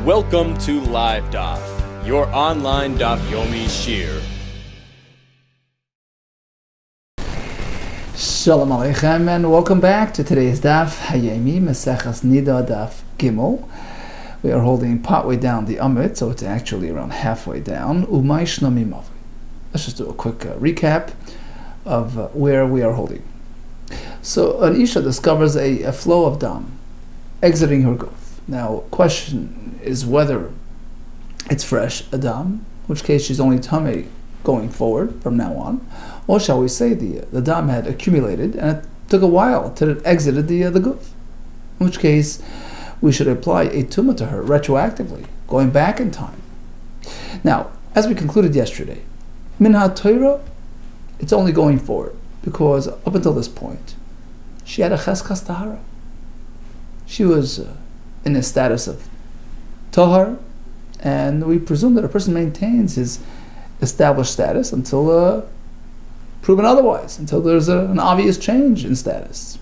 Welcome to LiveDaf, your online Daf Yomi Shir. Shalom Aleichem and welcome back to today's Daf Hayemi Maseches Niddah Daf Gimel. We are holding partway down the Amrit, so it's actually around halfway down. Umay Shnami Mavi. Let's just do a quick recap of where we are holding. So an Isha discovers a flow of dam exiting her guf. Now, question is whether it's fresh dam, in which case she's only tamei going forward from now on, or shall we say the dam had accumulated and it took a while till it exited the guf, in which case we should apply a tumah to her retroactively, going back in time. Now, as we concluded yesterday, minha Torah, it's only going forward, because up until this point, she had a cheskas tahara. She was in a status of tahar, and we presume that a person maintains his established status until proven otherwise, until there's an obvious change in status.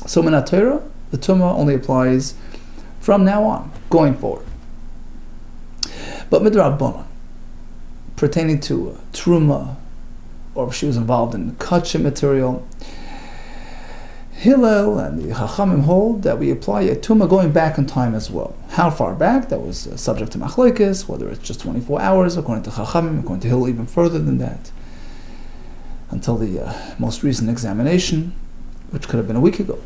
So minha Torah, the tumah only applies from now on, going forward. But midrabanan, pertaining to truma, or if she was involved in kachim material, Hillel and the Chachamim hold that we apply a tumah going back in time as well. How far back? That was subject to machlokes, whether it's just 24 hours, according to Chachamim, according to Hillel, even further than that, until the most recent examination, which could have been a week ago.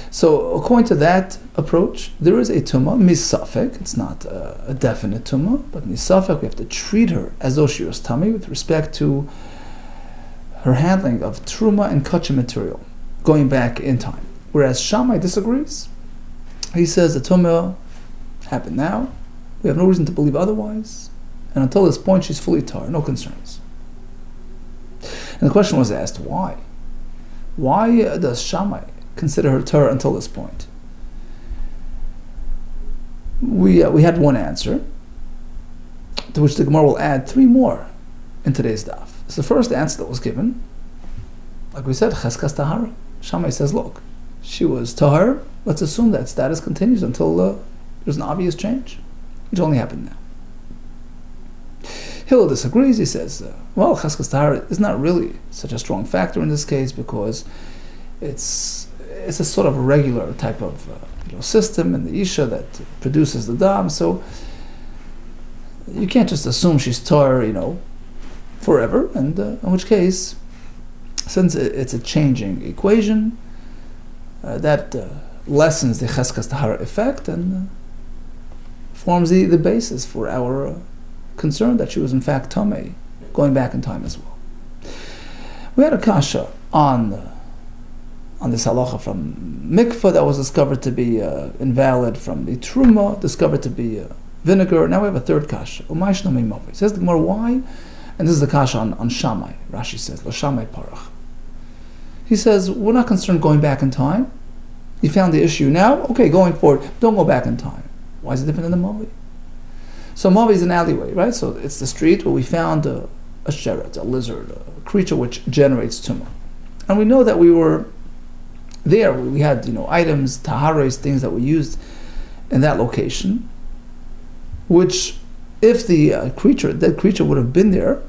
So, according to that approach, there is a tumah, misafek. It's not a definite tumah, but misafek, we have to treat her as though she was tummy with respect to her handling of truma and kachim material, going back in time. Whereas Shammai disagrees. He says the tumah happened now. We have no reason to believe otherwise. And until this point, she's fully tar, no concerns. And the question was asked, why? Why does Shammai consider her tar until this point? We had one answer, to which the Gemara will add three more in today's daf. It's the first answer that was given. Like we said, cheskas tahara. Shammai says, look, she was tahar. Let's assume that status continues until there's an obvious change, which only happened now. Hillel disagrees. He says, well, cheskas tahara is not really such a strong factor in this case, because it's a sort of a regular type of system in the Isha that produces the dam. So you can't just assume she's tahar, forever, and in which case, since it's a changing equation, that lessens the cheskas tahara effect and forms the basis for our concern that she was in fact tamei, going back in time as well. We had a kasha on this halacha from mikvah that was discovered to be invalid, from the truma discovered to be vinegar. Now we have a third kasha. Says the Gemara, why? And this is the kasha on Shammai. Rashi says, Lo Shammai parach. He says, we're not concerned going back in time. You found the issue now? Okay, going forward, don't go back in time. Why is it different than the Mavi? So Mavi is an alleyway, right? So it's the street where we found a sheret, a lizard, a creature which generates tumah. And we know that we were there. We had, items, taharos, things that were used in that location, which, if the dead creature would have been there,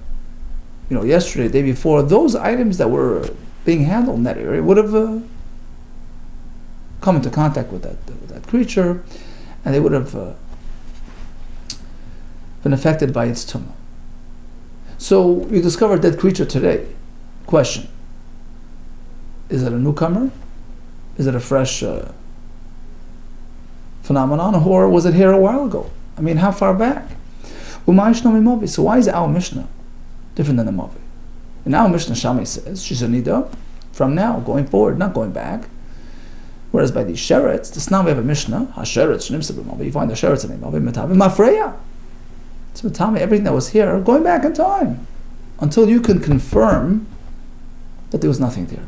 yesterday, the day before, those items that were being handled in that area would have come into contact with that creature, and they would have been affected by its tumah. So you discover a dead creature today. Question: is it a newcomer? Is it a fresh phenomenon, or was it here a while ago? I mean, how far back? So why is our Mishnah different than the Mavi? In our Mishnah, Shammai says she's a niddah from now, going forward, not going back. Whereas by these sherets, now we have a Mishnah, ha-sherets, shnimsa b'mavi, you find the sherets in the Mavi, metavi, mafreya. It's metami, everything that was here, going back in time, until you can confirm that there was nothing there.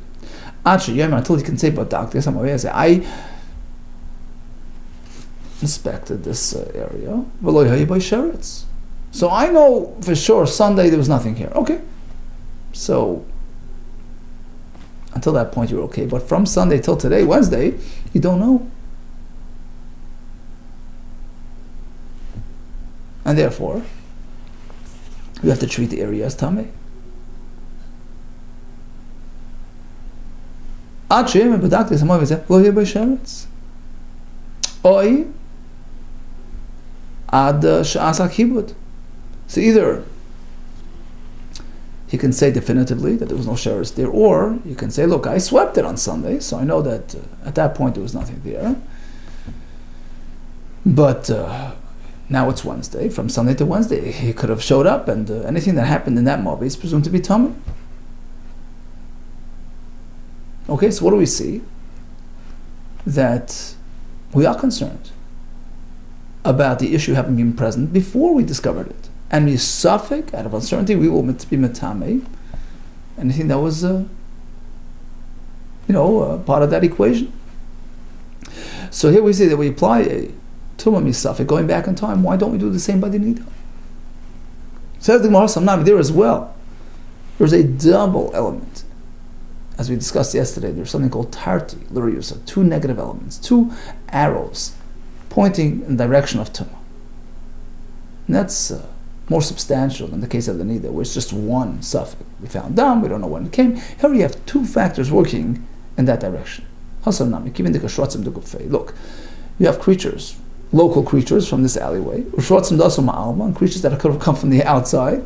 Until you can say, but doctor, I inspected this area, so I know for sure Sunday there was nothing here. Okay, so until that point you're okay, but from Sunday till today, Wednesday, you don't know. And therefore, you have to treat the area as tamei. Ad she'em bedakti samoy v'zeh lo yeh b'sheretz. Oi ad she'asa kibud. So either he can say definitively that there was no sheretz there, or you can say, look, I swept it on Sunday, so I know that at that point there was nothing there. But now it's Wednesday. From Sunday to Wednesday, he could have showed up, and anything that happened in that mobi is presumed to be tummy. Okay, so what do we see? That we are concerned about the issue having been present before we discovered it. And we suffix, out of uncertainty, we will be metame. Anything that was, part of that equation. So here we see that we apply a tumah misafik, going back in time. Why don't we do the same by the niddah? Says the Gemara, Samnami, there as well. There's a double element. As we discussed yesterday, there's something called tarti, l'riyusa, two negative elements, two arrows pointing in the direction of tumah. And that's more substantial in the case of the niddah, where it's just one suffix. We found dam, we don't know when it came. Here you have two factors working in that direction. Look, you have creatures, local creatures from this alleyway, and creatures that could have come from the outside.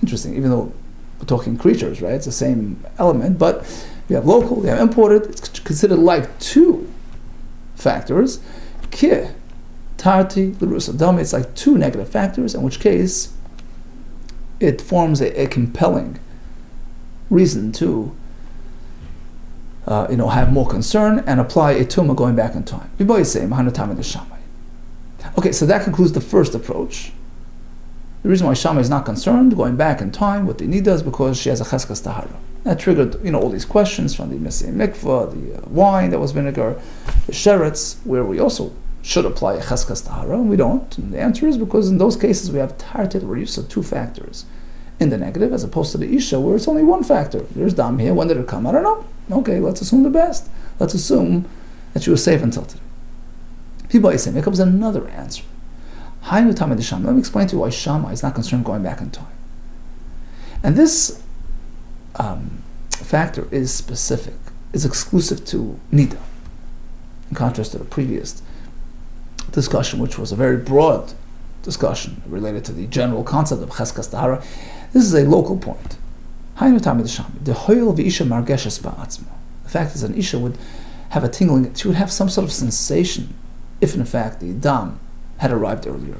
Interesting, even though we're talking creatures, right? It's the same element, but you have local, you have imported. It's considered like two factors. Tarti, l'rusadam, it's like two negative factors, in which case it forms a compelling reason to have more concern and apply a tumah going back in time. Okay, so that concludes the first approach. The reason why Shammai is not concerned going back in time with the niddah is because she has a cheskas tahara. That triggered all these questions from the Messiah mikvah, the wine that was vinegar, the sheretz, where we also should apply a cheskas tahara, and we don't. And the answer is because in those cases we have tartet, where you saw two factors in the negative, as opposed to the isha, where it's only one factor. There's dam here. When did it come? I don't know. Okay, let's assume the best. Let's assume that she was safe until today. Here comes another answer. Let me explain to you why Shammai is not concerned going back in time. And this factor is specific, is exclusive to niddah, in contrast to the previous discussion, which was a very broad discussion related to the general concept of cheskas tahara. This is a local point. The fact is, an isha would have a tingling, she would have some sort of sensation if in fact the dam had arrived earlier.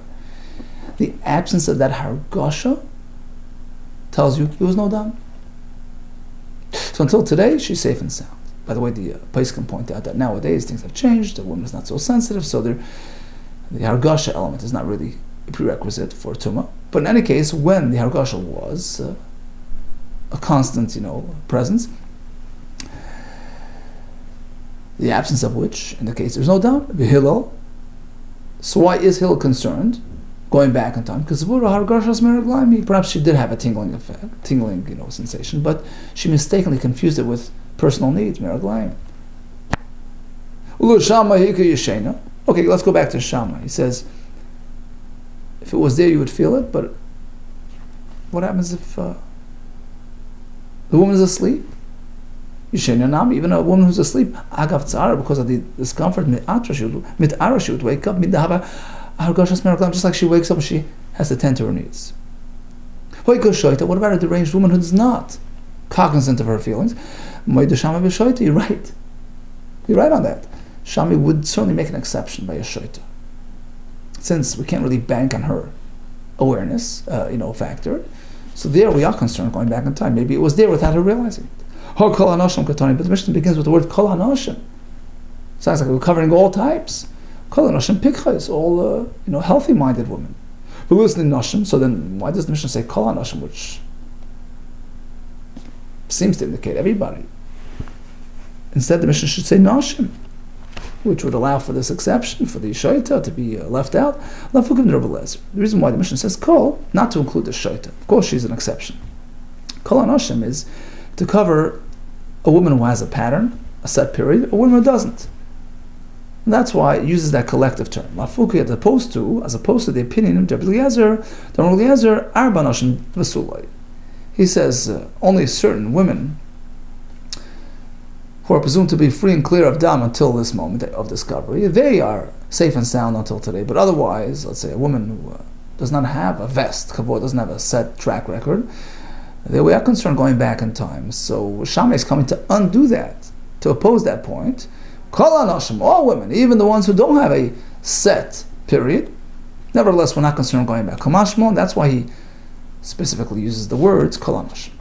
The absence of that hargasha tells you there was no dam. So until today, she's safe and sound. By the way, the place can point out that nowadays things have changed, the woman is not so sensitive, so the hargasha element is not really a prerequisite for tumah. But in any case, when the hargasha was a constant, presence, the absence of which indicates there's no dam, Hillel. So why is Hillel concerned going back in time? Because perhaps she did have a tingling effect, sensation, but she mistakenly confused it with personal needs, meraglayim. Okay, let's go back to Shammai. He says, if it was there, you would feel it, but what happens if the woman is asleep? Even a woman who's asleep, because of the discomfort, she would wake up, just like she wakes up, she has to tend to her needs. What about a deranged woman who is not cognizant of her feelings? You're right. You're right on that. Shammai would certainly make an exception by a shoita, since we can't really bank on her awareness, factor. So there we are concerned going back in time. Maybe it was there without her realizing it. But the Mishnah begins with the word kol hanoshim. Sounds like we're covering all types. Kol hanoshim pikchas, all healthy-minded women. But listen to noshim. So then, why does the Mishnah say kol hanoshim, which seems to indicate everybody? Instead, the Mishnah should say noshim, which would allow for this exception for the shoita to be left out. The reason why the Mishnah says kol, not to include the shoita. Of course, she's an exception. Kol hanoshim is to cover a woman who has a pattern, a set period, a woman who doesn't. And that's why it uses that collective term. Lafuki, as opposed to the opinion of Rabbi Eliezer, arba noshim v'sulai. He says only certain women who are presumed to be free and clear of dam until this moment of discovery, they are safe and sound until today. But otherwise, let's say a woman who does not have a vest, kavod, doesn't have a set track record, we are concerned going back in time. So Shammai is coming to undo that, to oppose that point. Kol anoshim, all women, even the ones who don't have a set period, nevertheless, we're not concerned going back. Kamashmon, that's why he specifically uses the words kol anoshim.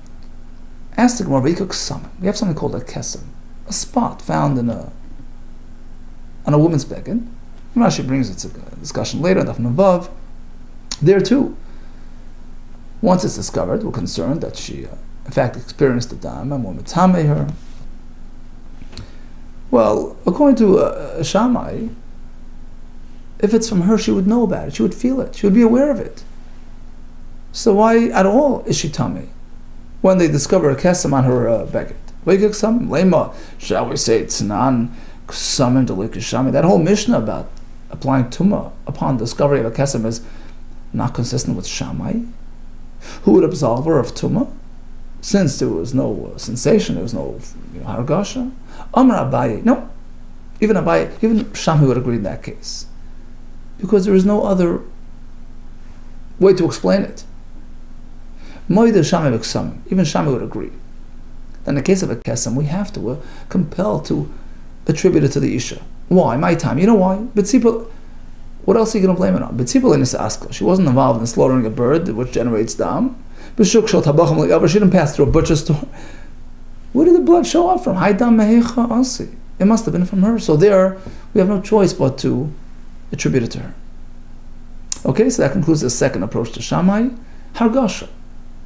Ask the Gemara, we have something called a kesem, a spot found on a woman's beged. Rashi brings it to discussion later, Daf Navav. There too, once it's discovered, we're concerned that she, in fact, experienced the dam, and we'll mitame her. Well, according to Shammai, if it's from her, she would know about it, she would feel it, she would be aware of it. So why at all is she tummy when they discover a kesem on her beged? Lema, shall we say tznan ksamim delikishami? That whole Mishnah about applying tumah upon discovery of a kesem is not consistent with Shammai, who would absolve her of tumah, since there was no sensation, there was no hargasha. Amar Abaye, no, even Shammai would agree in that case, because there is no other way to explain it. Moide Shammai v'ksamim, even Shammai would agree. In the case of a kesem, we have to compel to attribute it to the isha. Why? My time. You know why? B'tzipul. What else are you going to blame it on? B'tzipul inis askal. She wasn't involved in slaughtering a bird, which generates dam. B'shuk shel tabachim li'avar. She didn't pass through a butcher's store. Where did the blood show up from? Haidam mehecha asi. It must have been from her. So there, we have no choice but to attribute it to her. Okay, so that concludes the second approach to Shammai. Hargasha.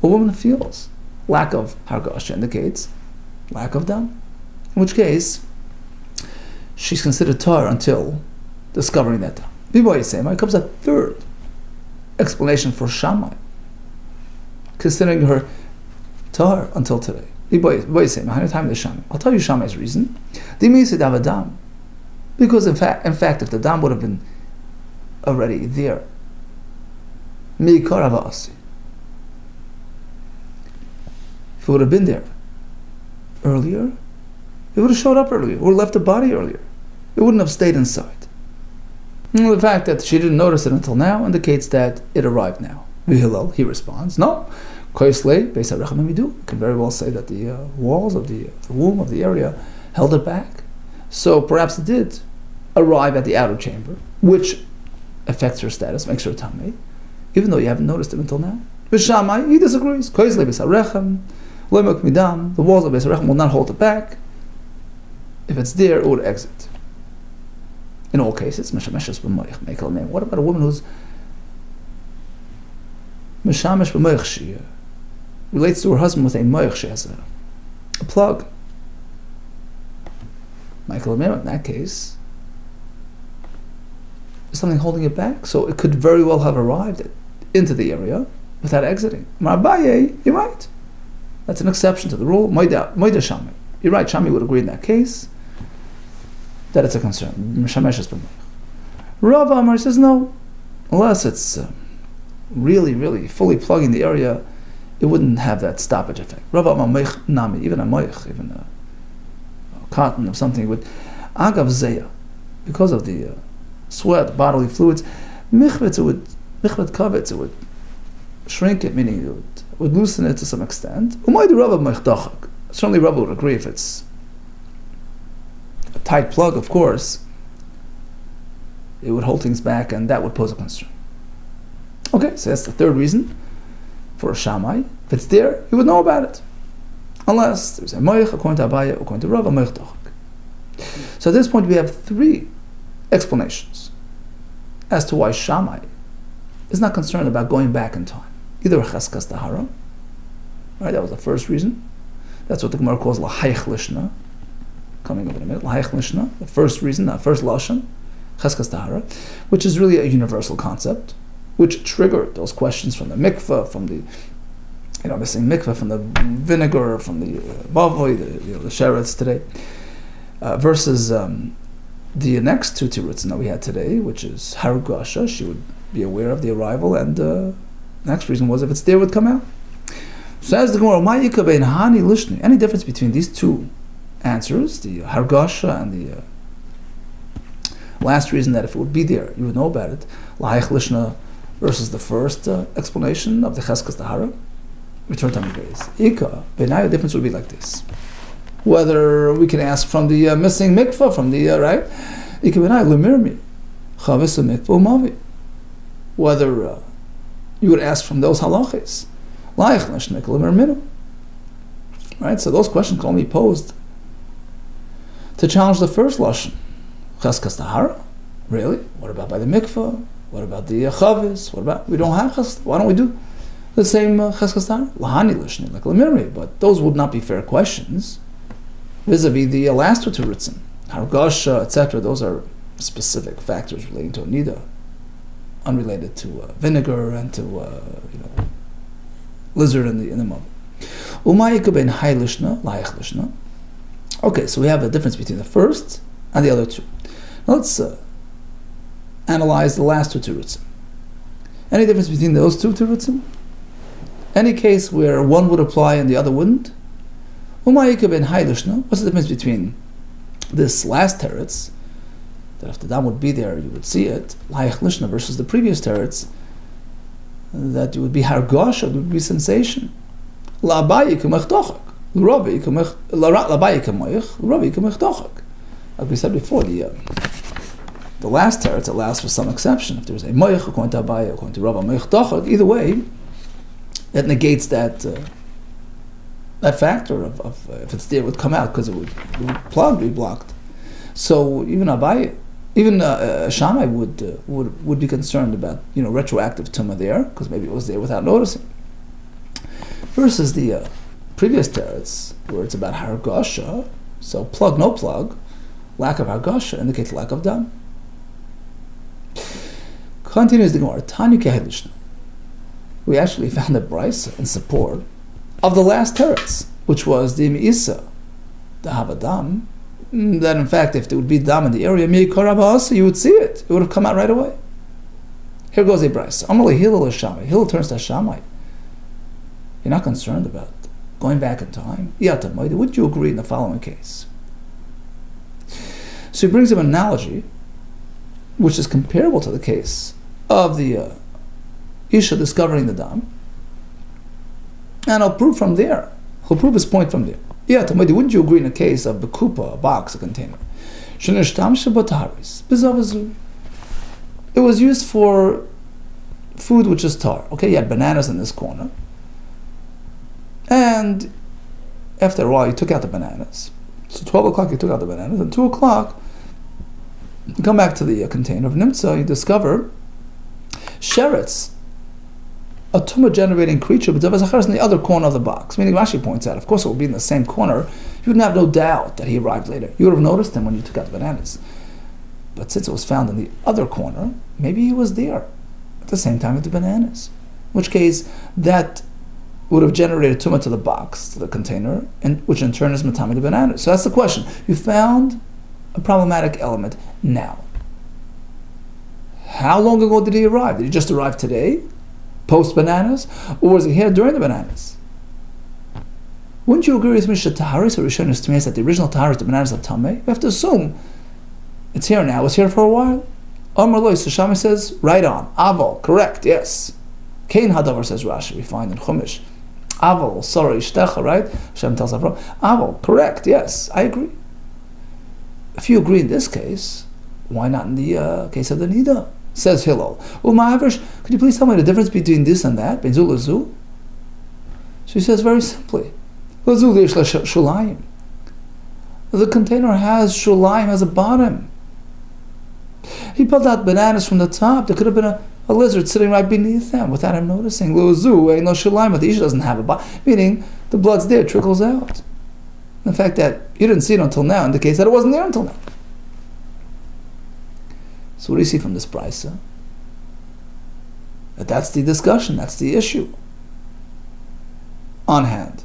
A woman feels. Lack of hargasha indicates lack of dam, in which case she's considered tar until discovering that dam. It comes a third explanation for Shammai, considering her tar until today. I'll tell you Shammai's reason. Because in fact, if the dam would have been already there, if it would have been there earlier, it would have showed up earlier, or left the body earlier. It wouldn't have stayed inside. And the fact that she didn't notice it until now indicates that it arrived now. V'hillel, he responds, no. Koisle, Beis HaRechem Midu, can very well say that the walls of the womb of the area held it back. So perhaps it did arrive at the outer chamber, which affects her status, makes her tamei, even though you haven't noticed it until now. But Shammai, he disagrees. Koisle Beis HaRechem, Loimok Midam, the walls of Beis HaRechem will not hold it back. If it's there, it would exit. In all cases, Meshameshes b'moich, Mekel Mem. What about a woman who's Meshamesh b'moich, she relates to her husband with a moich, she has a plug. Mekel Mem, in that case, is something holding it back, so it could very well have arrived into the area without exiting. Marabaye, you're right. That's an exception to the rule. Moida Shammai. You're right, Shammai would agree in that case that it's a concern. Rav Amar says no. Unless it's really, really fully plugging the area, it wouldn't have that stoppage effect. Rav Amar Meich Nami, even a Meich, even a cotton or something would Agav Zeya, because of the sweat, bodily fluids, Michvetz, Michvet Kavitz, it would shrink it, meaning it would loosen it to some extent. Certainly Rabbi would agree if it's a tight plug, of course, it would hold things back and that would pose a concern. Okay, so that's the third reason for a Shammai. If it's there, he would know about it. Unless there's a Moich, according to Abaye, according to Rav, a Moich Dochak. So at this point we have three explanations as to why Shammai is not concerned about going back in time. Either Cheskas Tahara, right? That was the first reason. That's what the Gemara calls Lahaich Lishna. Coming up in a minute, Lahaich Lishna. The first reason, the first Lashon, Cheskas Tahara, which is really a universal concept, which triggered those questions from the mikveh, from the missing mikveh, from the vinegar, from the bavli, the sheretz today, versus the next two tirutzim that we had today, which is Hargasha, she would be aware of the arrival, and the next reason was if it's there, it would come out. So as the Gemara, any difference between these two answers, the Hargasha and the last reason that if it would be there, you would know about it, Lahayich Lishna versus the first explanation of the Cheskas Tahara? Return to base. Ika, the difference would be like this. Whether we can ask from the missing mikvah, from the, right? Ika benai lemirmi, chavis mikvah umavi. Whether you would ask from those halachis. Laich lishnik lemirminu. Right? So those questions can only be posed to challenge the first lashon. Cheskas Tahara? Really? What about by the mikvah? What about the chavis? What about, we don't have cheskas? Why don't we do the same cheskas Tahara? Lahani lishnik like lemirmi. But those would not be fair questions. Vis-a-vis the last two tirutzim, Hargasha, etc., those are specific factors relating to a niddah, unrelated to vinegar and to lizard in the mouth. Umayika ben hay lishna, layich lishna. Okay, so we have a difference between the first and the other two. Now let's analyze the last two tirutzim. Any difference between those two tirutzim? Any case where one would apply and the other wouldn't? What's the difference between this last teretz, that if the dam would be there, you would see it, Layich Lishna, versus the previous teretz, that it would be hargosh, it would be sensation. Like we said before, the last teretz allows for some exception. If there's a moich according to Abaye, according to Rabba moich dochak, either way, it negates that factor of if it's there, it would come out because it would be blocked. So even Abaye, even Shammai would be concerned about retroactive tumah there because maybe it was there without noticing. Versus the previous teretz where it's about hargasha, so plug no plug, lack of hargasha indicates lack of dam. Continues the Gemara. Tanya Kehelishna. We actually found a brisa in support of the last teretz, which was the Me'isa, the Havadam, that in fact, if there would be dam in the area, you would see it. It would have come out right away. Here goes a brisa. Amalei Hillel Shammai. Hillel turns to Shammai. You're not concerned about going back in time? Would you agree in the following case? So he brings him an analogy, which is comparable to the case of the Isha discovering the dam. And I'll prove from there. He'll prove his point from there. Wouldn't you agree in a case of the kupa, a box, a container? It was used for food which is tar. Okay, you had bananas in this corner. And after a while, you took out the bananas. So 12 o'clock, you took out the bananas. And 2 o'clock, you come back to the container of Nimtza, you discover sheretz, a tumor-generating creature, but in the other corner of the box. Meaning Rashi points out, of course it would be in the same corner. You wouldn't have no doubt that he arrived later. You would have noticed him when you took out the bananas. But since it was found in the other corner, maybe he was there at the same time with the bananas. In which case, that would have generated tumor to the box, to the container, and which in turn is matami the bananas. So that's the question. You found a problematic element now. How long ago did he arrive? Did he just arrive today? Post bananas, or was he here during the bananas? Wouldn't you agree with me? Taharis or Rishonis to me is that the original taharis, the bananas of Tameh. We have to assume it's here now. It's here for a while. Amar Loi, so Shammai says, right on. Aval, correct, yes. Kain Hadavar says Rashi. We find in Chumash. Aval, sorry, Ishtecha, right? Hashem tells Avram. Aval, correct, yes, I agree. If you agree in this case, why not in the case of the Niddah? Says Hillel. Could you please tell me the difference between this and that? Benzu lezu? So he says very simply, lezu leish shulayim. The container has shulayim, has a bottom. He pulled out bananas from the top. There could have been a lizard sitting right beneath them without him noticing. Lezu ain't no shulayim, but the Isha doesn't have a bottom. Meaning the blood's there, it trickles out. The fact that you didn't see it until now indicates that it wasn't there until now. So what do you see from this brisa? That's the discussion, that's the issue on hand.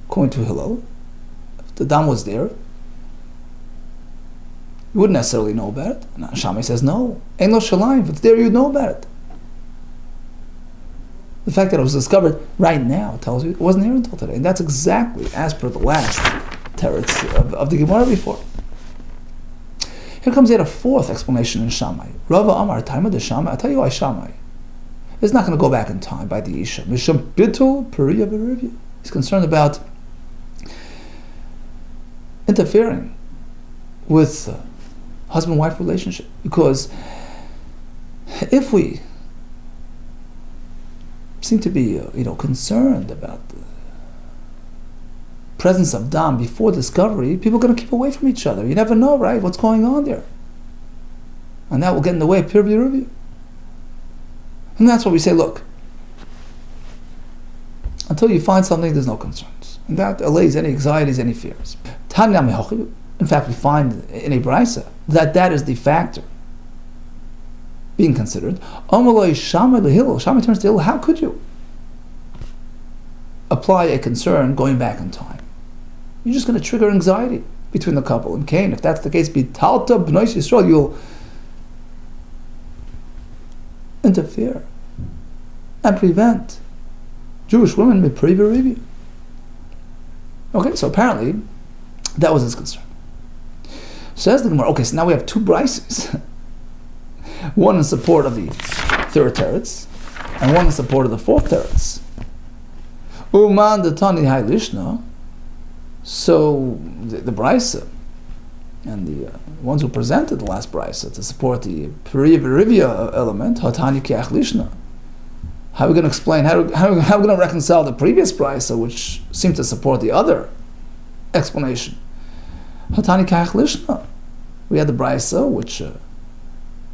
According to Hillel, if the dam was there, You wouldn't necessarily know about it. And Shammai says, no. Ein lo shalayim. If it's there, you'd know about it. The fact that it was discovered right now tells you it wasn't here until today. And that's exactly as per the last teretz of the Gemara before. Here comes yet a fourth explanation in Shammai. Rava Amar, Talmud de Shammai. I'll tell you why Shammai. It's not going to go back in time by the Isha. Mishum bitul periya v'rivya. He's concerned about interfering with husband-wife relationship. Because if we seem to be concerned about the presence of dam before discovery, people are going to keep away from each other. You never know, right, what's going on there. And that will get in the way of peer review. And that's why we say, look, until you find something, there's no concerns. And that allays any anxieties, any fears. In fact, we find in a brisa that is the factor being considered. Shammai turns to Hillel. How could you apply a concern going back in time? You're just going to trigger anxiety between the couple. And Cain, if that's the case, Bitalta B'nai Yisrael, you'll interfere and prevent Jewish women with pre-review. Okay, so apparently that was his concern. Says the Gemara, okay, so now we have two brises. One in support of the third teretz, and one in support of the fourth teretz. Uman the Tani Hai Lishna. So the brisa and the ones who presented the last brisa to support the Perivya element, Hatani Kiach Lishna. How are we going to explain? How are we going to reconcile the previous brisa, which seemed to support the other explanation? Hatani Kiach Lishna. We had the brisa which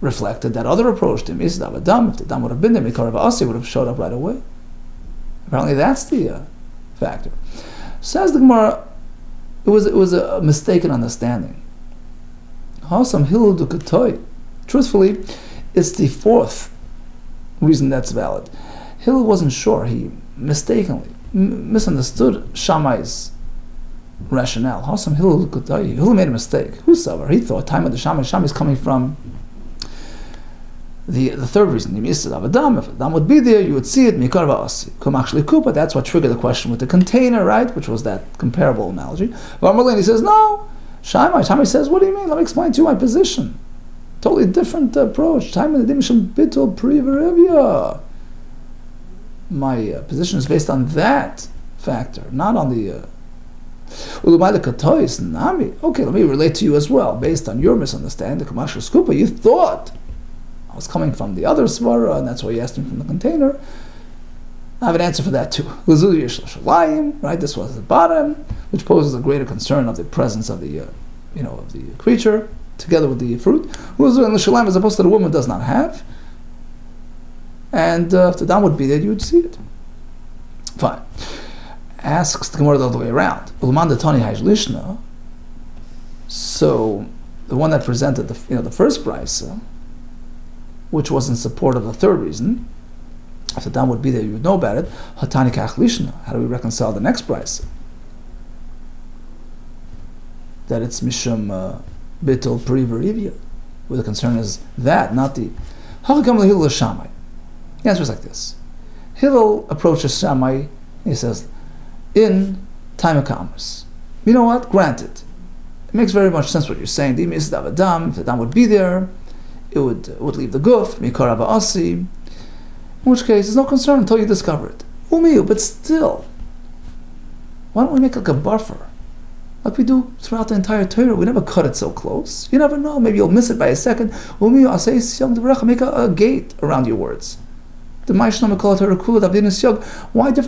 reflected that other approach to Misdav Adam. If the Adam would have been there, Mikar Asi would have showed up right away. Apparently, that's the factor. Says the Gemara, it was a mistaken understanding. Hasam Hillel Dukatoy. Truthfully, it's the fourth reason that's valid. Hillel wasn't sure. He mistakenly misunderstood Shammai's rationale. Hasam Hillel Dukatoy. Hillel made a mistake. Who savar? He thought time of the Shammai. Shammai is coming from the third reason. If Adam would be there, you would see it. Mikar va'asi. Kum actually kupa. That's what triggered the question with the container, right? Which was that comparable analogy. He says, no. Shammai says, what do you mean? Let me explain to you my position. Totally different approach. My position is based on that factor, not on the okay, let me relate to you as well. Based on your misunderstanding, you thought I was coming from the other svara, and that's why you asked me from the container. I have an answer for that too. Right, this was the bottom, which poses a greater concern of the presence of the, of the creature together with the fruit. As opposed to the woman does not have, and if the dam would be there, you would see it. Fine. Asks the Gemara the other way around. So the one that presented the first brisa, which was in support of the third reason, if the dam would be there, you would know about it. Hatani Kach Lishna. How do we reconcile the next brisa? That it's Mishum Bittul Perivarivya, where the concern is that, not the Hachakam Hillel Shammai. The answer is like this. Hillel approaches Shammai, he says, in time of commerce. You know what? Granted. It makes very much sense what you're saying. If the dam would be there, it would leave the guf, mikara ba'asi, in which case there's no concern until you discover it. But still, why don't we make like a buffer? Like we do throughout the entire Torah. We never cut it so close. You never know. Maybe you'll miss it by a second. Make a gate around your words. Why different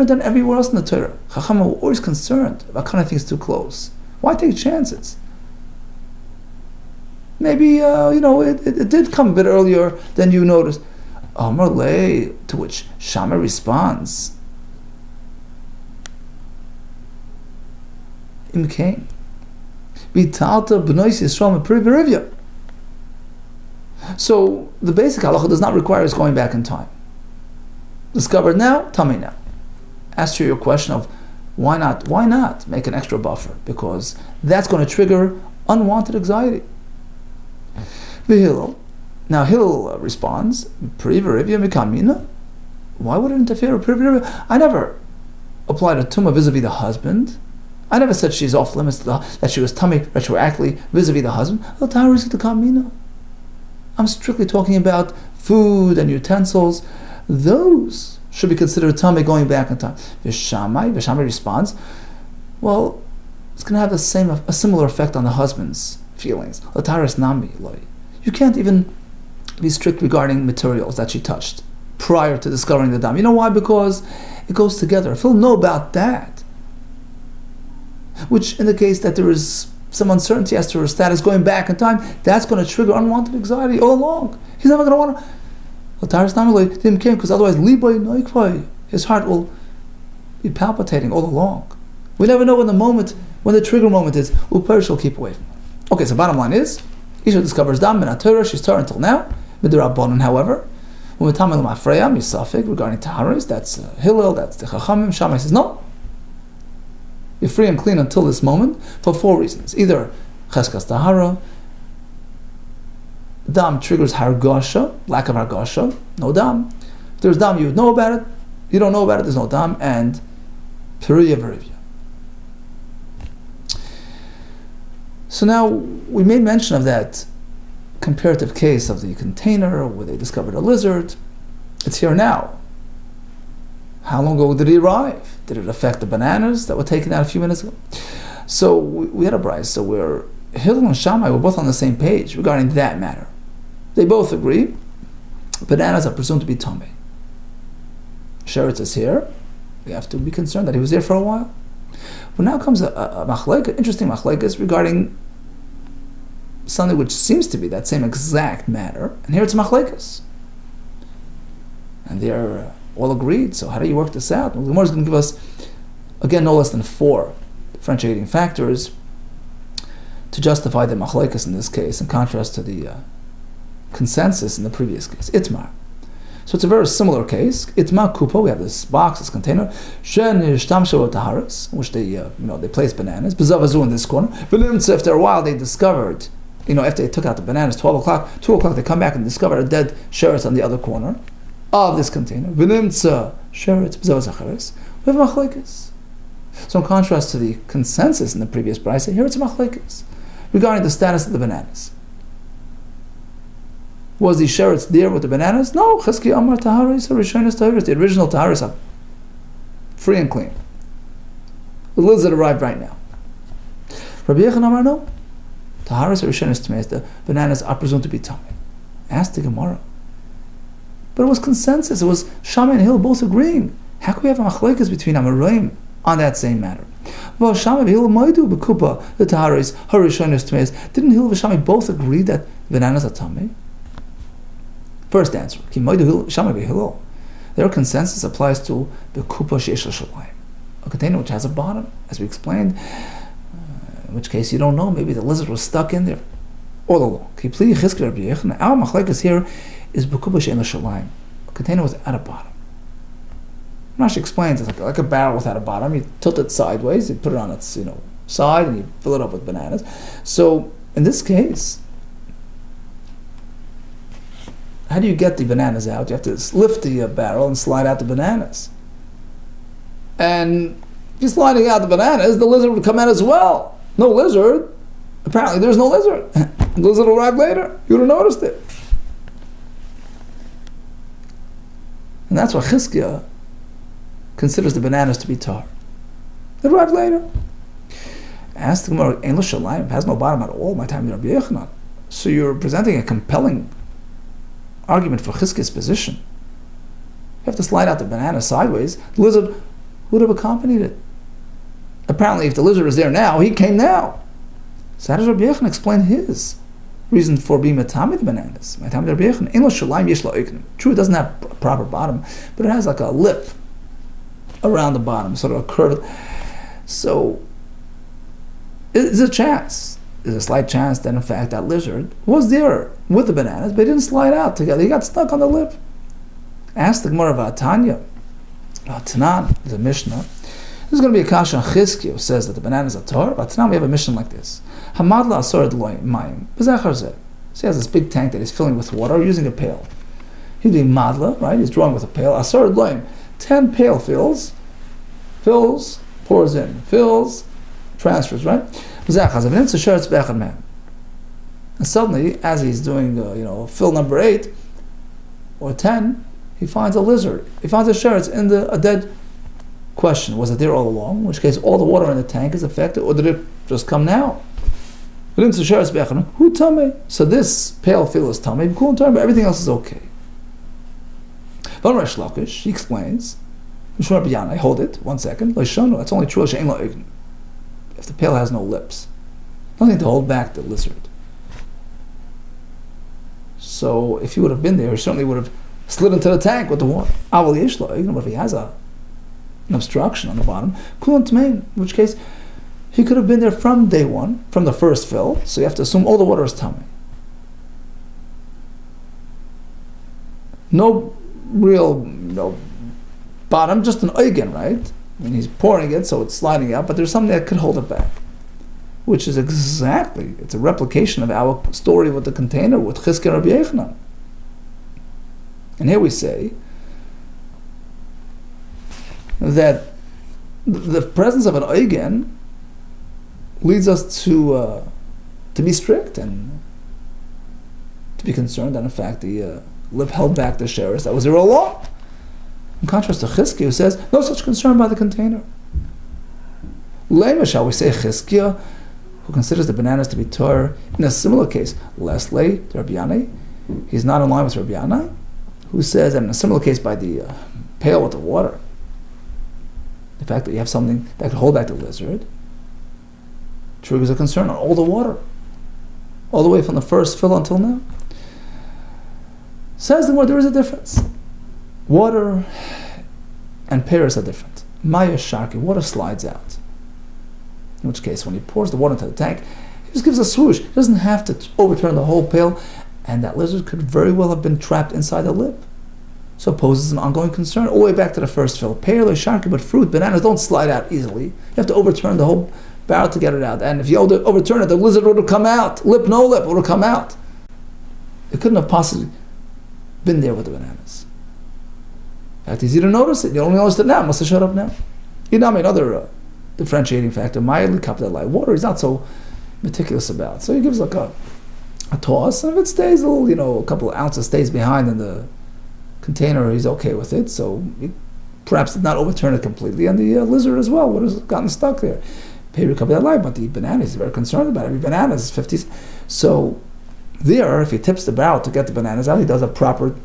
than everywhere else in the Torah? Chacham are always concerned about cutting things too close. Why take chances? Maybe, it did come a bit earlier than you noticed. To which Shammai responds, Im came. Bitalta b'nois Yisrael m'peri. So the basic halacha does not require us going back in time. Discovered now, tell me now. Ask you your question of why not make an extra buffer? Because that's going to trigger unwanted anxiety. V'Hillel. Now Hillel responds, Pri v'Rivya mikamina. Why would it interfere with Pri v'Rivya? I never applied a tumah vis-a-vis the husband. I never said she's off limits that she was tummy retroactively vis-a-vis the husband. I'm strictly talking about food and utensils. Those should be considered tummy going back in time. Vishamai responds, well, it's going to have a similar effect on the husband's feelings. You can't even be strict regarding materials that she touched prior to discovering the dam. You know why? Because it goes together. If he'll know about that, which indicates that there is some uncertainty as to her status going back in time, that's going to trigger unwanted anxiety all along. He's never going to want to. Because otherwise, his heart will be palpitating all along. We never know when the trigger moment is. She'll keep away from it. Okay, so bottom line is, Isha discovers dam min Torah. She's Torah until now. Midrabanan, however, when we tamil mafreya misafik regarding taharis, that's Hillel, that's the Chachamim. Shammai says no. You're free and clean until this moment for 4 reasons. Either cheskas tahara, dam triggers hargasha, lack of hargasha, no dam. If there's dam, you would know about it. You don't know about it, there's no dam. And periya v'rivya. So now we made mention of that comparative case of the container where they discovered a lizard. It's here now. How long ago did it arrive? Did it affect the bananas that were taken out a few minutes ago? So we had a brisa where Hillel and Shammai were both on the same page regarding that matter. They both agree bananas are presumed to be tamei. Sheretz is here. We have to be concerned that he was there for a while. But now comes a machlekes, interesting machlekes regarding something which seems to be that same exact matter. And here it's machlekes. And they're all agreed. So how do you work this out? Well, the Gemara is going to give us, again, no less than 4 differentiating factors to justify the machlekes in this case, in contrast to the consensus in the previous case. Itmar. So it's a very similar case. Itmar kupa. We have this box, this container, which they place bananas. B'zavazu in this corner. After a while, they discovered, after they took out the bananas, 12 o'clock, 2 o'clock, they come back and discover a dead sheretz on the other corner of this container. Sheretz b'zavazacharis. We have machlekes. So in contrast to the consensus in the previous brisa, here it's a machlekes regarding the status of the bananas. Was the sheretz there with the bananas? No. Chizki Amar Taharis or Rishonis Taharis. The original Taharis are free and clean. The lizard arrived right now. Rabbi Yechon Amar no. Taharis or Rishonis Taharis. The bananas are presumed to be tamei. Ask the Gemara. But it was consensus. It was Shammai and Hillel both agreeing. How can we have a machlekes between Amoraim on that same matter? Well, Shammai and Hillel maidu b'kupa the Taharis harishonis Taharis. Didn't Hillel and Shammai both agree that bananas are tamei? First answer, their consensus applies to the kupa she'esh l'shalayim, a container which has a bottom, as we explained, in which case you don't know, maybe the lizard was stuck in there all along. Our machlekes here is b'kupa she'esh l'shalayim, a container without a bottom. Rashi explains it's like a barrel without a bottom. You tilt it sideways, you put it on its side, and you fill it up with bananas. So in this case, how do you get the bananas out? You have to lift the barrel and slide out the bananas. And if you're sliding out the bananas, the lizard would come out as well. No lizard. Apparently there's no lizard. The lizard will arrive later. You would have noticed it. And that's why Chizkiah considers the bananas to be tar. It arrived later. Ask the Gemara, Ein lo shalayim, has no bottom at all, my time Rabbi Yochanan. So you're presenting a compelling argument for Chizkiah's position. You have to slide out the banana sideways. The lizard would have accompanied it. Apparently, if the lizard is there now, he came now. So how does Rabbi Yochanan explain his reason for being matami the bananas? My time Rabbi Yochanan, Ein lo shalayim yesh lo oiknim. True, it doesn't have a proper bottom, but it has like a lip around the bottom, sort of a curve. So, there's a chance. There's a slight chance that in fact that lizard was there with the bananas, but he didn't slide out together. He got stuck on the lip. Ask the Gemara about Tanya. Tanan, the Mishnah. This is going to be a kasha on Chizkiah, who says that the bananas are tar. But Tanan, we have a Mishnah like this. Hamad la asor mayim b'zechar zeh. So he has this big tank that he's filling with water using a pail. He's doing madla, right? He's drawing with a pail. Asar loim, 10 pail fills, pours in, fills, transfers, right? And suddenly, as he's doing, fill number 8 or 10, he finds a lizard. He finds a sheretz in a dead. Question: was it there all along? In which case, all the water in the tank is affected, or did it just come now? So this pale fill is tummy, but everything else is okay. He explains. I hold it. 1 second. That's only true if the pail has no lips, nothing to hold back the lizard. So if he would have been there, he certainly would have slid into the tank with the water. But if he has an obstruction on the bottom, in which case he could have been there from day one, from the first fill, so you have to assume all the water is tummy. No real bottom, just an eigen, right? I mean, he's pouring it, so it's sliding out, but there's something that could hold it back, which is it's a replication of our story with the container with Chizkiah Rabbi Yochanan. And here we say that the presence of an eigen leads us to be strict and to be concerned that in fact the lip held back the sheretz that was there all along. In contrast to Chizkiah, who says no such concern by the container. Lema, shall we say, Chizkiah, who considers the bananas to be torah, in a similar case, Leslie, Rabbi Yanai, he's not in line with Rabbi Yanai, who says that in a similar case by the pail with the water, the fact that you have something that could hold back the lizard triggers a concern on all the water, all the way from the first fill until now. Says the word, there is a difference. Water and pears are different. Maya sharki, water slides out. In which case, when he pours the water into the tank, he just gives a swoosh. He doesn't have to overturn the whole pail, and that lizard could very well have been trapped inside the lip. So it poses an ongoing concern all the way back to the first fill. Pear, sharki, but fruit, bananas don't slide out easily. You have to overturn the whole barrel to get it out. And if you overturn it, the lizard would have come out. Lip, no lip, would have come out. It couldn't have possibly been there with the bananas. In fact, it's easy to notice it. You only noticed it now. It must have showed up now. Another differentiating factor, mildly kapdalai. Water he's not so meticulous about. So he gives like a toss, and if it stays a little, a couple of ounces stays behind in the container, he's okay with it. So he perhaps did not overturn it completely, and the lizard as well would have gotten stuck there. But the banana, he's very concerned about it. Every banana is 50. So there, if he tips the barrel to get the bananas out, he does a proper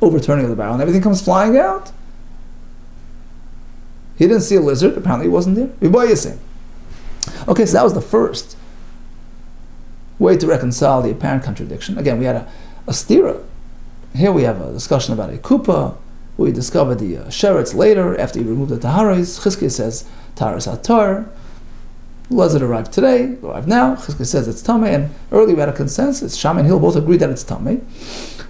overturning of the barrel, and everything comes flying out. He didn't see a lizard. Apparently, he wasn't there. Okay, so that was the first way to reconcile the apparent contradiction. Again, we had a stira. Here we have a discussion about a kupa. We discovered the sheretz later after he removed the taharas. Chizkiah says taharas atar. Lizard arrived today, arrived now. Chizkiah says it's tamei, and earlier we had a consensus. Shammai and Hill both agreed that it's tamei.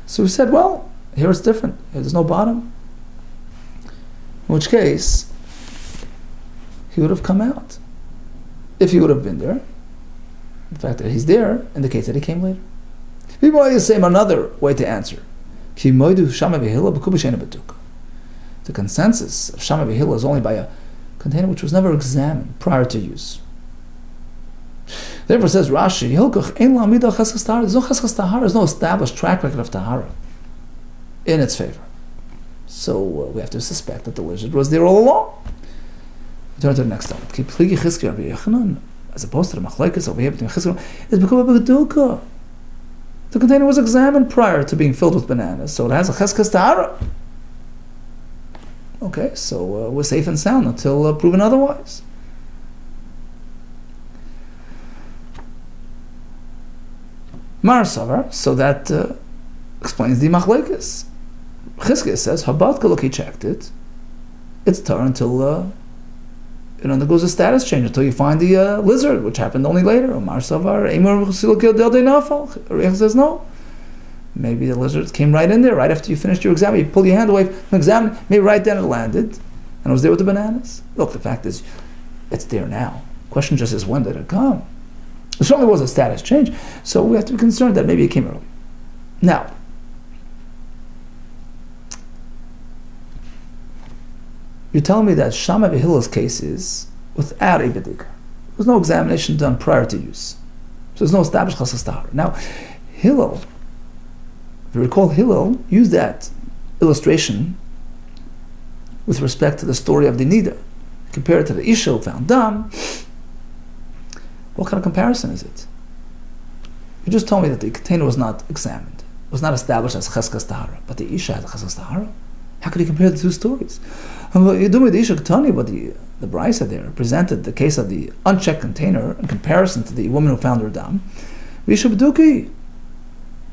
So we said, well, here it's different. There's no bottom. In which case, he would have come out. If he would have been there, the fact that he's there indicates that he came later. People always say another way to answer. The consensus of Shammai v'Hillel is only by a container which was never examined prior to use. Therefore, says Rashi, there's no cheskas tahara, there's no established track record of tahara in its favor. So we have to suspect that the lizard was there all along. We turn to the next topic. As opposed to the machlekes over here between Chizkiah, it's because of Beduka. The container was examined prior to being filled with bananas, so it has a cheskas tahara. Okay, so we're safe and sound until proven otherwise. Marasavar, so that explains the machlekes. Chizkiah says, Habat look, he checked it. It's tar until it undergoes a status change, until you find the lizard, which happened only later. Marasavar, says no. Maybe the lizard came right in there, right after you finished your exam. You pull your hand away from the exam, maybe right then it landed, and it was there with the bananas. Look, the fact is, it's there now. Question just is, when did it come? There certainly was a status change, so we have to be concerned that maybe it came early. Now, you're telling me that Shammai Hillel's case is without a bedika. There was no examination done prior to use. So there's no established chaskas tahara. Now, Hillel, if you recall, Hillel used that illustration with respect to the story of the Niddah. Compared to the Isha who found Dam, what kind of comparison is it? You just told me that the container was not examined, was not established as chaskas tahara, but the Isha has a chaskas tahara. How could you compare the two stories? You do with the Isha Ketani, but the Braisa there presented the case of the unchecked container in comparison to the woman who found her Dam. Isha B'duki.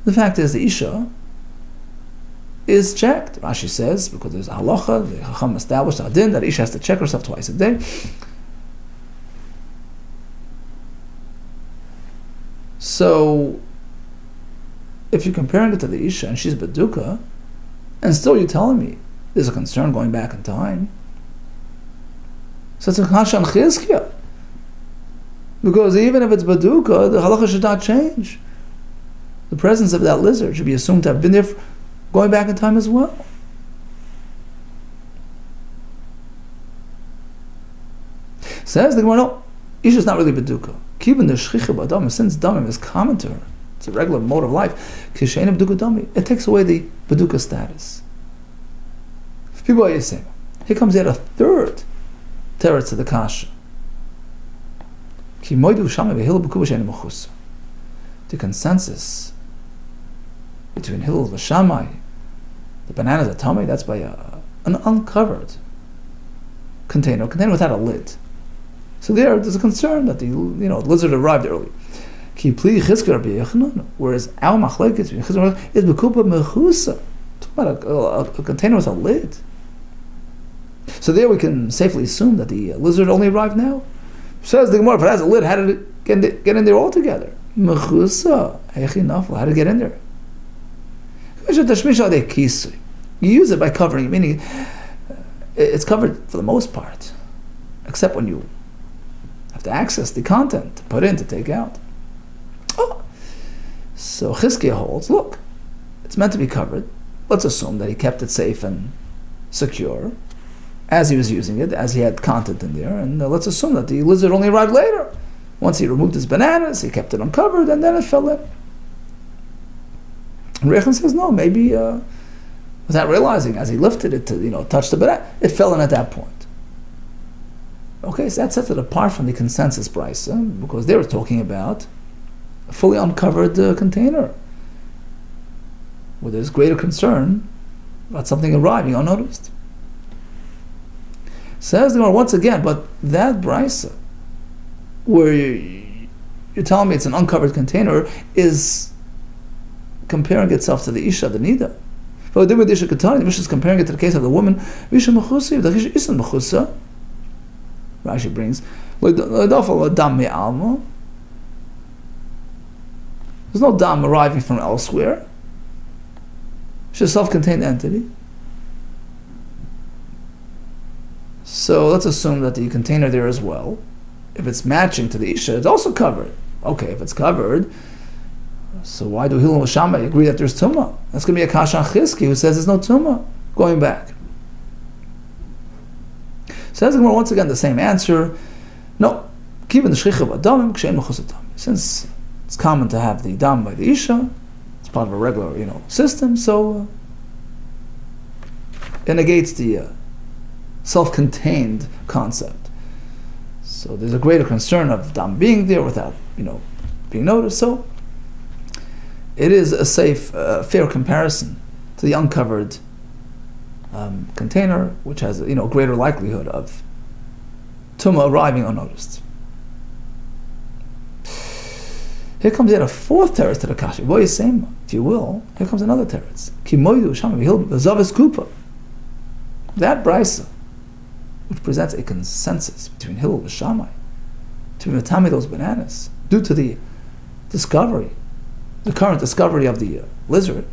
The fact is, the Isha is checked. Rashi says, because there's a halacha, the Chacham established adin, that Isha has to check herself twice a day. So, if you're comparing it to the Isha and she's Baduka, and still you're telling me there's a concern going back in time, so it's a kasha on Chizkiah. Because even if it's Baduka, the halacha should not change. The presence of that lizard should be assumed to have been there going back in time as well. Says the Gemara, no, Isha is not really Baduka. Keeping the Shchicha B'adam, since Damim is common to her, it's a regular mode of life, Kishayin B'duka Dami, it takes away the Baduka status. People are saying, here comes yet a third teretz to the kasha. The consensus between Hillel and Shammai, the bananas at Tamei, that's by an uncovered container without a lid. So there's a concern that the lizard arrived early. Whereas our machlekes is bekupa mechusa, talking about a container with a lid. So there we can safely assume that the lizard only arrived now. Says the Gemara, if it has a lid, how did it get in there altogether? Mechusa, how did it get in there? You use it by covering, meaning it's covered for the most part, except when you have to access the content, to put in, to take out. Oh. So Chizkiah holds, look, it's meant to be covered. Let's assume that he kept it safe and secure as he was using it, as he had content in there, and let's assume that the lizard only arrived later. Once he removed his bananas, he kept it uncovered, and then it fell in. And Rechan says, no, maybe without realizing, as he lifted it to touch the banana, it fell in at that point. Okay, so that sets it apart from the consensus brisa, because they were talking about a fully uncovered container, where there's greater concern about something arriving unnoticed. Says the Gemara once again, but that brisa, where you're telling me it's an uncovered container, is comparing itself to the Isha, the Niddah. But the Isha Ketani, the Mishnah is comparing it to the case of the woman. Isha Mechusa, the Isha isn't Mechusa. Rashi brings, there's no dam arriving from elsewhere. She's a self-contained entity. So let's assume that the container there as well, if it's matching to the Isha, it's also covered. Okay, if it's covered, so why do Hillel and Shammai agree that there's Tumah? That's going to be a Kasha on Chizki who says there's no Tumah going back. Says the Gemara once again the same answer. No, keeping the Shchicha B'adamim Kshein Mechus Dam. Since it's common to have the Dam by the Isha, it's part of a regular system, so it negates the self-contained concept. So there's a greater concern of Dam being there without being noticed. So it is a safe, fair comparison to the uncovered container, which has a greater likelihood of Tumah arriving unnoticed. Here comes yet a fourth teretz to the kasha. If you will, here comes another teretz. That brisa, which presents a consensus between Hillel and Shammai to matami those bananas due to the current discovery of the lizard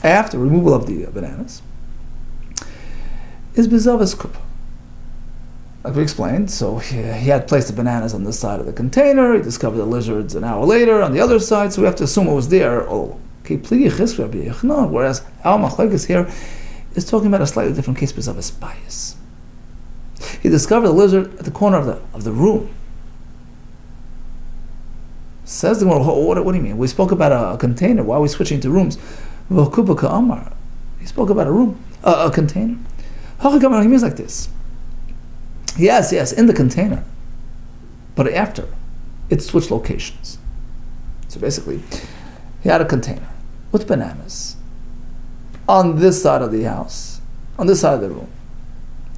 after removal of the bananas, is bezavas kupa. like we explained, so he had placed the bananas on this side of the container. He discovered the lizards an hour later on the other side, so we have to assume it was there. Whereas our machlekes here is talking about a slightly different case because of his bias. He discovered the lizard at the corner of the room. Says the Gemara, what do you mean? We spoke about a container. Why are we switching to rooms? He spoke about a room, a container. He means like this. Yes, in the container. But after, it switched locations. So basically, he had a container with bananas on this side of the house, on this side of the room.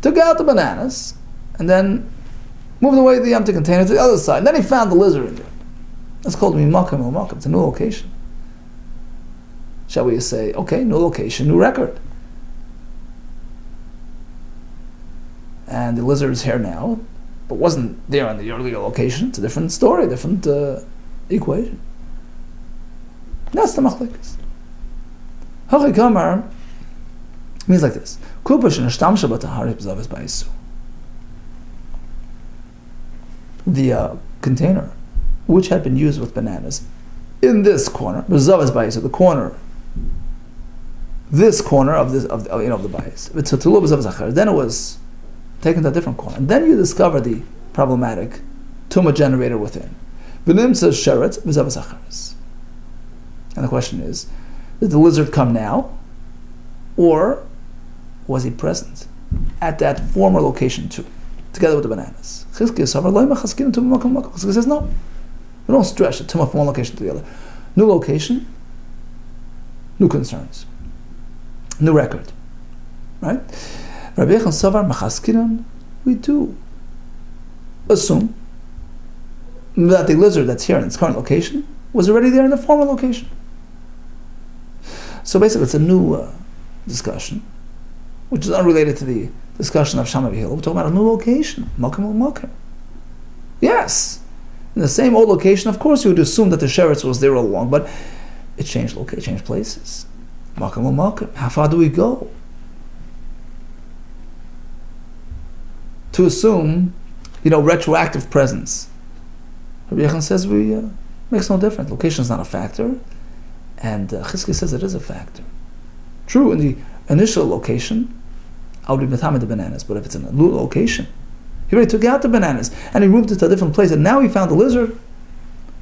Took out the bananas, and then moved away the empty container to the other side. And then he found the lizard in there. That's called Mimakim Makim. It's a new location. Shall we say, okay, new location, new record. And the lizard is here now, but wasn't there on the earlier location. It's a different story, different equation. That's the machlekes. Hachi Kamar means like this. The container which had been used with bananas in this corner, the corner, this corner of the bias. Then it was taken to a different corner. And then you discover the problematic tumor generator within. And the question is, did the lizard come now, or was he present at that former location too, together with the bananas? Chizkiah says no. We don't stretch the tumor from one location to the other. New location, new concerns, new record, right? Rabbi Yechon Savar Machaskiran, we do assume that the lizard that's here in its current location was already there in the former location. So basically, it's a new discussion, which is unrelated to the discussion of Shammai Hill. We're talking about a new location, Makim. Yes, in the same old location, of course, you would assume that the sheretz was there all along, but it changed location, changed places. Makim. How far do we go to assume, retroactive presence? Rabbi Yechon says makes no difference. Location is not a factor, and Chizkiah says it is a factor. True, in the initial location, I would be metamed the bananas, but if it's in a new location, he already took out the bananas and he moved it to a different place, and now he found the lizard.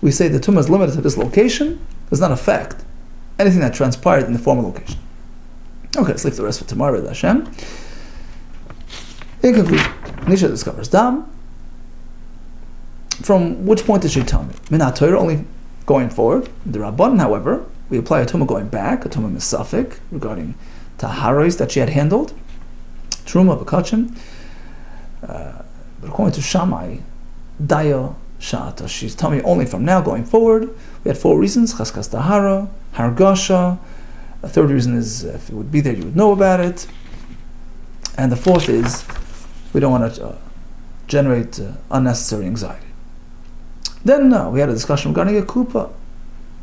We say the tumor is limited to this location, does not affect anything that transpired in the former location. Okay, let's leave the rest for tomorrow, B'ez Hashem. In conclusion, Nisha discovers Dam. From which point did she tell me? Minat Torah, only going forward. The Rabban, however, we apply a tumah going back, a tumah misafik, regarding taharos that she had handled, truma b'kachim. But according to Shammai, daya shata, she's telling me only from now going forward. We had 4 reasons: chaskas tahara, hargasha. A 3rd reason is if it would be there, you would know about it. And the 4th is we don't want to generate unnecessary anxiety. Then we had a discussion regarding a kupa,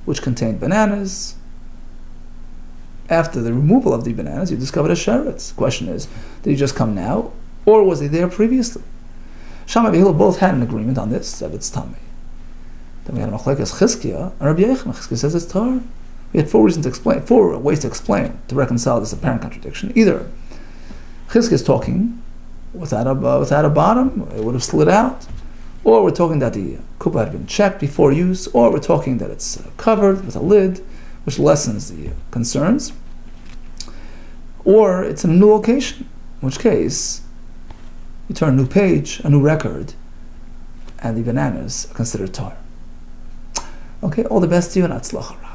which contained bananas. After the removal of the bananas, you discovered a sheretz. The question is, did he just come now, or was he there previously? Shammai and Hillel both had an agreement on this, that it's tamei. Then we had a machlekes Chizkiah and Rabbi Yechon. Chizkiah says it's tar. We had 4 reasons to explain, 4 ways to explain, to reconcile this apparent contradiction. Either Chizkiah is talking without a bottom, it would have slid out, or we're talking that the kupa had been checked before use, or we're talking that it's covered with a lid, which lessens the concerns, or it's in a new location, in which case you turn a new page, a new record, and the bananas are considered tar. Okay, all the best to you, and atzlacha.